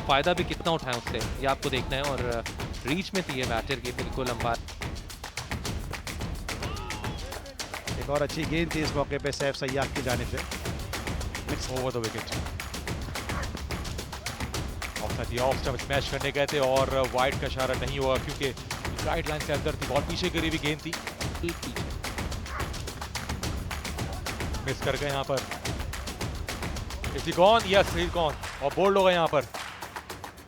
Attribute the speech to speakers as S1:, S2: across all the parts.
S1: फ़ायदा भी कितना उठाएं उससे ये आपको देखना है। और रीच में थी ये बैटर की बिल्कुल अंपायर।
S2: एक और अच्छी गेंद थी इस मौके पे सैफ सैयाद की जानिब से।
S3: Mix over the wicket. Off stump smash करने गए थे और वाइड का इशारा नहीं हुआ क्योंकि गाइडलाइन से अंदर थी बॉल। पीछे गिरी हुई गेंद थी, मिस कर गए यहाँ पर। Is he gone? Yes he gone और बोल्ड हो गए यहाँ पर।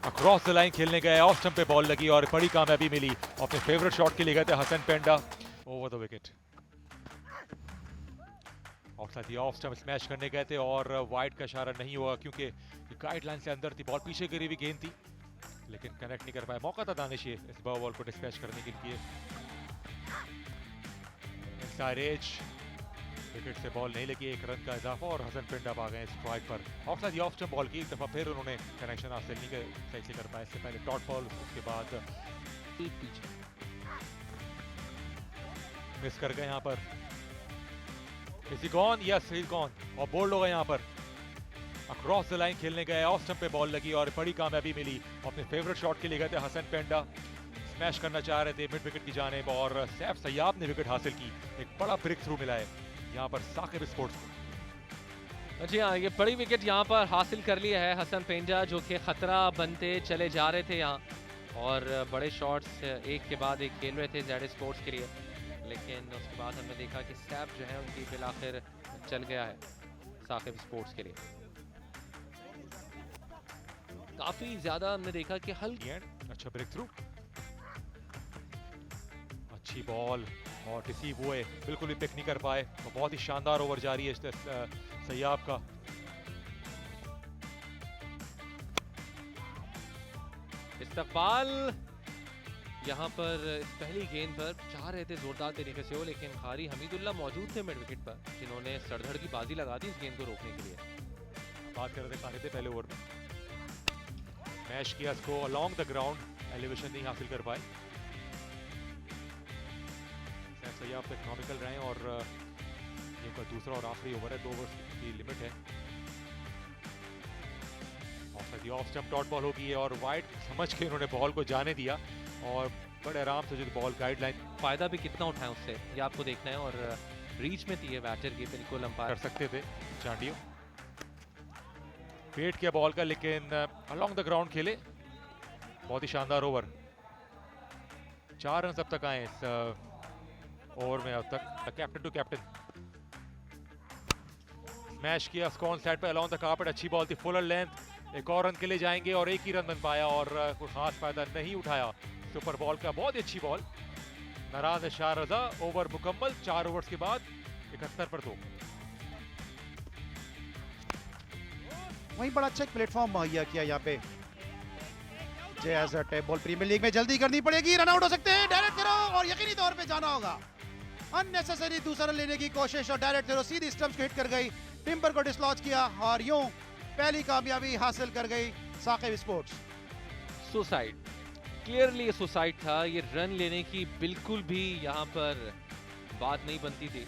S3: अक्रॉस द लाइन खेलने गए, ऑफ स्टंप पे बॉल लगी और बड़ी कामयाबी मिली। अपने फेवरेट शॉट के लिए गए थे हसन पेंडा। Over the wicket. Off stump smash करने गए थे और वाइड का इशारा नहीं हुआ क्योंकि गाइडलाइन से अंदर थी बॉल। पीछे गिरी हुई गेंद थी लेकिन कनेक्ट नहीं कर पाया। मौका था दानिश ये इस बॉल को डिस्पैच करने के लिए। इनसाइड एज विकेट से बॉल नहीं लगी, एक रन का इजाफा और हसन पेंडा आ गए स्ट्राइक पर। ऑफ स्टंप बॉल की एक दफा फिर उन्होंने कनेक्शन हासिल नहीं सही से कर पाया। इससे पहले डॉट बॉल, उसके बाद मिस कर गए यहाँ पर। Is he gone? Yes he gone और बोल्ड हो गए यहाँ पर। अक्रॉस द लाइन खेलने गए, ऑफ स्टंप पे बॉल लगी और बड़ी कामयाबी मिली। अपने फेवरेट शॉट के लिए गए थे हसन पेंडा। स्मैश करना चाह रहे थे मिड विकेट की जानिब और सैफ सैयाद ने विकेट हासिल की। एक बड़ा ब्रेक थ्रू मिला है यहाँ पर साकिब स्पोर्ट्स को।
S1: जी हाँ, ये बड़ी विकेट यहाँ पर हासिल कर लिया है हसन पेंडा जो कि खतरा बनते चले जा रहे थे यहाँ और बड़े शॉट्स एक के बाद एक खेल रहे थे जेड स्पोर्ट्स के लिए। लेकिन उसके बाद हमने देखा कि सैफ जो है उनकी बिलाखिर चल गया है साकिब स्पोर्ट्स के लिए। काफी ज्यादा हमने देखा कि हल्की
S3: अच्छा ब्रेक थ्रू, अच्छी बॉल और रिसीव हुए, बिल्कुल भी पिक नहीं कर पाए और बहुत ही शानदार ओवर जारी है सैयाब का।
S1: इस्तकबाल यहाँ पर पहली गेंद पर चाह रहे थे जोरदार तरीके से हो, लेकिन खारी हमीदुल्लाह मौजूद थे मिड विकेट पर जिन्होंने सड़धड़ की बाजी लगा दी इस गेंद को रोकने के लिए।
S3: बात कर रहे थे खारी थे पहले ओवर में, मैश किया इसको अलोंग द ग्राउंड, एलिवेशन नहीं हासिल कर पाए। सैयाब तो इकोनॉमिकल रहे और ये उनका दूसरा और आखिरी ओवर है, 2 ओवर की लिमिट है। ऑफ स्टंप डॉट बॉल होगी और वाइड समझ के उन्होंने बॉल को जाने दिया और बड़े आराम से जो बॉल गाइडलाइन।
S1: फायदा भी कितना उठाएं उससे ये आपको देखना है। और रीच में थी ये बैटर की बिल्कुल अंपायर
S3: कर सकते थे चांडियो। वेट किया बॉल का लेकिन अलोंग द ग्राउंड खेले, बहुत ही शानदार ओवर। 4 रन अब तक आए इस ओवर में अब तक। कैप्टन टू कैप्टन स्मैश किया स्कॉन साइड पे अलोंग द कार्पेट, अच्छी बॉल थी फुलर लेंथ। एक और रन के लिए जाएंगे और एक ही रन बन पाया और कोई खास फायदा नहीं उठाया सुपर बॉल का। बहुत ही अच्छी बॉल, नाराज है शाह रजा। ओवर मुकम्मल 4 ओवर्स के बाद 71 पर 2।
S2: वहीं बड़ा अच्छा एक प्लेटफॉर्म मुहैया किया यहाँ पे जय as a ball. Premier league में जल्दी करनी पड़ेगी, रन आउट हो सकते हैं, डायरेक्ट करो और यकीनी तौर पे जाना होगा। अननेसेसरी दूसरा रन लेने की कोशिश और डायरेक्ट करो, सीधी स्टंप्स को हिट कर गई, टिम्बर को डिसलॉज किया और यूं पहली कामयाबी हासिल कर गई साकिब स्पोर्ट्स।
S1: सुसाइड, क्लियरली सुसाइड था। ये रन लेने की बिल्कुल भी यहाँ पर बात नहीं बनती थी,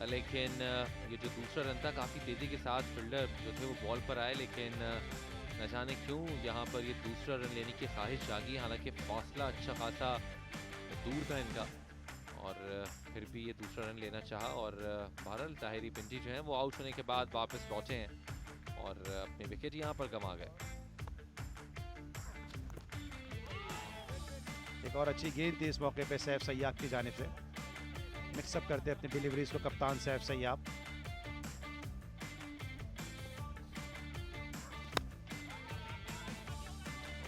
S1: लेकिन ये जो दूसरा रन था काफ़ी तेज़ी के साथ फील्डर जो थे वो बॉल पर आए, लेकिन न जाने क्यों यहाँ पर ये दूसरा रन लेने की ख्वाहिश जागी। हालांकि फासला अच्छा खासा दूर था इनका और फिर भी ये दूसरा रन लेना चाहा और बहरहाल ताहिरी पिंडी जो है वो आउट होने के बाद वापस लौटे हैं और अपने विकेट यहाँ पर गंवा गए।
S2: एक और अच्छी गेंद थी इस मौके पे सैफ सैयाब की जानिब से। मिक्सअप करते अपनी डिलीवरीज को कप्तान सैफ सैयाब।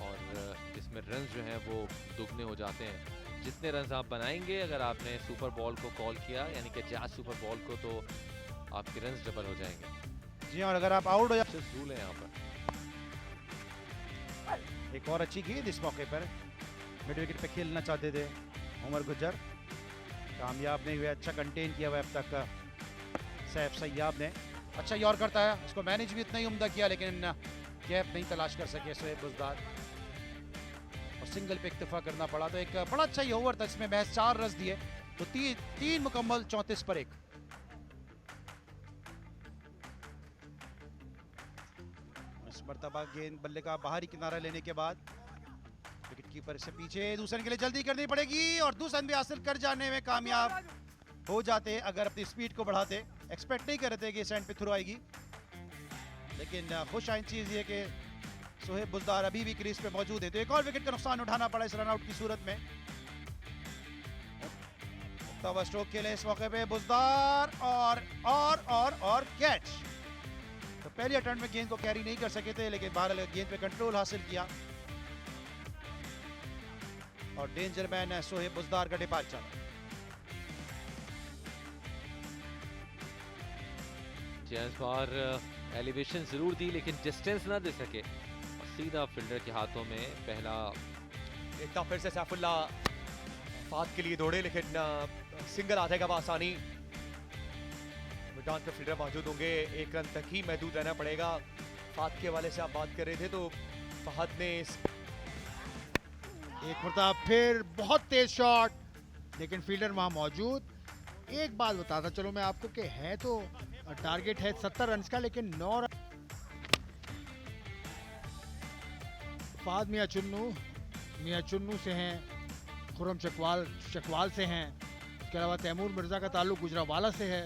S1: और इसमें रन जो हैं वो दुगने हो जाते हैं जितने रन आप बनाएंगे अगर आपने सुपर बॉल को कॉल किया, यानी कि जैज सुपर बॉल को, तो आपके रन डबल हो जाएंगे।
S2: जी और अगर आप आउट हो जाए
S1: रूल है यहाँ पर।
S2: एक और अच्छी गेंद इस मौके पर मिड विकेट पे खेलना चाहते थे उमर गुज्जर, कामयाब नहीं हुए। अच्छा कंटेन किया हुआ अब तक सैफ सैयाब ने। अच्छा यॉर करता है, इसको मैनेज भी इतना ही उम्दा किया लेकिन कैप नहीं तलाश कर सके शोएब बुजदार और सिंगल पे इक्तफा करना पड़ा। तो एक बड़ा अच्छा ही ओवर था, इसमें महज 4 रन दिए तो 3 मुकम्मल 34 पर 1। इस मरतबा गेंद बल्ले का बाहरी किनारा लेने के बाद विकेट कीपर से पीछे, दूसरे के लिए जल्दी करनी पड़ेगी और दूसरा भी हासिल कर जाने में कामयाब हो जाते अगर अपनी स्पीड को बढ़ाते। एक्सपेक्ट नहीं कर रहे थे कि इस एंड पे थ्रो आएगी, लेकिन खुश आइन चीज ये कि सोहेब बुजदार अभी भी क्रीज पे मौजूद है, तो एक और विकेट का नुकसान उठाना पड़ा इस रनआउट की सूरत में। तब स्ट्रोक खेले इस मौके पे बुजदार और कैच। तो पहले अटेम्प्ट में गेंद को कैरी नहीं कर सके थे, लेकिन बहरहाल गेंद पे कंट्रोल हासिल किया और डेंजर मैन सोहेब बुजदार का डिपार्चर।
S1: इस बार एलिवेशन जरूर दी लेकिन डिस्टेंस ना दे सके और सीधा फील्डर के हाथों में पहला।
S4: एक बार फिर से सैफुल्ला फात के लिए दौड़े, लेकिन सिंगल आधे का आसानी। मैदान पे फील्डर मौजूद होंगे, एक रन तक ही महदूद रहना पड़ेगा। फात के हवाले से आप बात कर रहे थे, तो फहद ने
S5: एक मरतबा फिर बहुत तेज शॉट, लेकिन फील्डर वहां मौजूद। एक बात बताता चलो मैं आपको कि है तो टारगेट है 70 रन का, लेकिन 9 रन। फाद मियां चुन्नू से हैं, खुरम चकवाल से हैं, उसके अलावा तैमूर मिर्जा का ताल्लुक गुजरावाला से है।